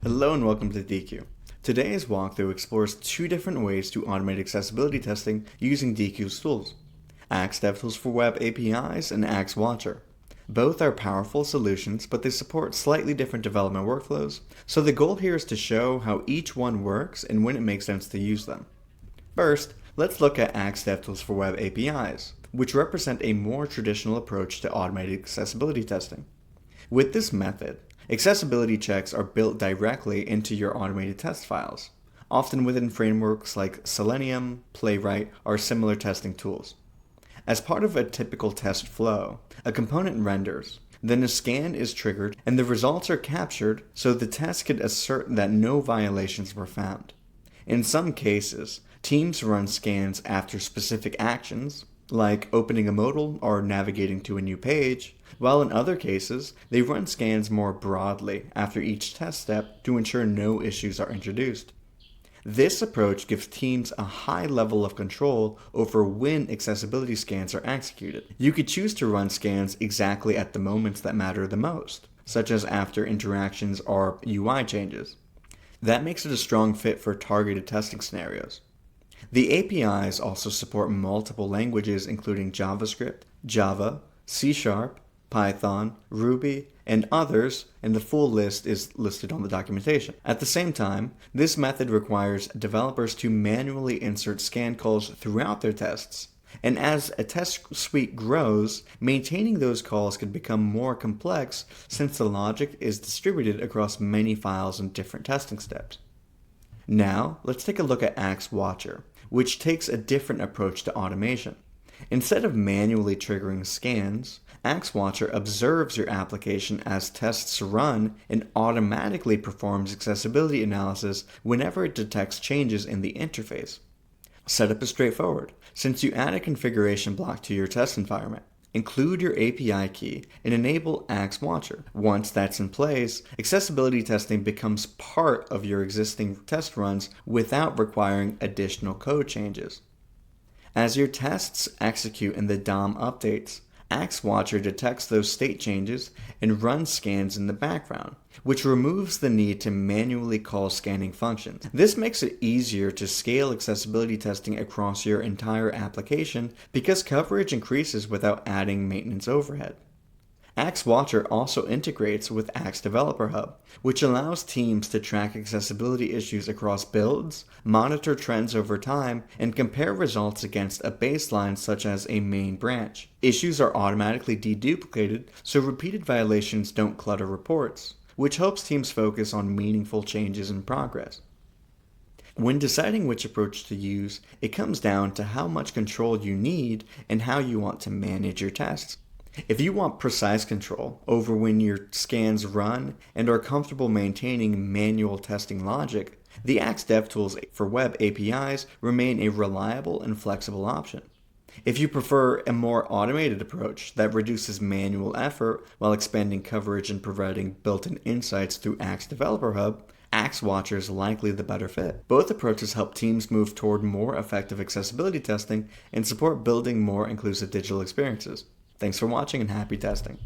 Hello and welcome to Deque. Today's walkthrough explores two different ways to automate accessibility testing using Deque's tools: Axe DevTools for Web APIs and Axe Watcher. Both are powerful solutions, but they support slightly different development workflows, so the goal here is to show how each one works and when it makes sense to use them. First, let's look at Axe DevTools for Web APIs, which represent a more traditional approach to automated accessibility testing. With this method, accessibility checks are built directly into your automated test files, often within frameworks like Selenium, Playwright, or similar testing tools. As part of a typical test flow, a component renders, then a scan is triggered and the results are captured so the test can assert that no violations were found. In some cases, teams run scans after specific actions, like opening a modal or navigating to a new page, while in other cases, they run scans more broadly after each test step to ensure no issues are introduced. This approach gives teams a high level of control over when accessibility scans are executed. You could choose to run scans exactly at the moments that matter the most, such as after interactions or UI changes. That makes it a strong fit for targeted testing scenarios. The APIs also support multiple languages including JavaScript, Java, C#, Python, Ruby, and others, and the full list is listed on the documentation. At the same time, this method requires developers to manually insert scan calls throughout their tests, and as a test suite grows, maintaining those calls can become more complex since the logic is distributed across many files and different testing steps. Now, let's take a look at Axe Watcher, which takes a different approach to automation. Instead of manually triggering scans, Axe Watcher observes your application as tests run and automatically performs accessibility analysis whenever it detects changes in the interface. Setup is straightforward, since you add a configuration block to your test environment. Include your API key and enable Axe Watcher. Once that's in place, accessibility testing becomes part of your existing test runs without requiring additional code changes. As your tests execute and the DOM updates, Axe Watcher detects those state changes and runs scans in the background, which removes the need to manually call scanning functions. This makes it easier to scale accessibility testing across your entire application because coverage increases without adding maintenance overhead. Axe Watcher also integrates with Axe Developer Hub, which allows teams to track accessibility issues across builds, monitor trends over time, and compare results against a baseline such as a main branch. Issues are automatically deduplicated so repeated violations don't clutter reports, which helps teams focus on meaningful changes in progress. When deciding which approach to use, it comes down to how much control you need and how you want to manage your tests. If you want precise control over when your scans run and are comfortable maintaining manual testing logic, the Axe DevTools for Web APIs remain a reliable and flexible option. If you prefer a more automated approach that reduces manual effort while expanding coverage and providing built-in insights through Axe Developer Hub, Axe Watcher is likely the better fit. Both approaches help teams move toward more effective accessibility testing and support building more inclusive digital experiences. Thanks for watching and happy testing.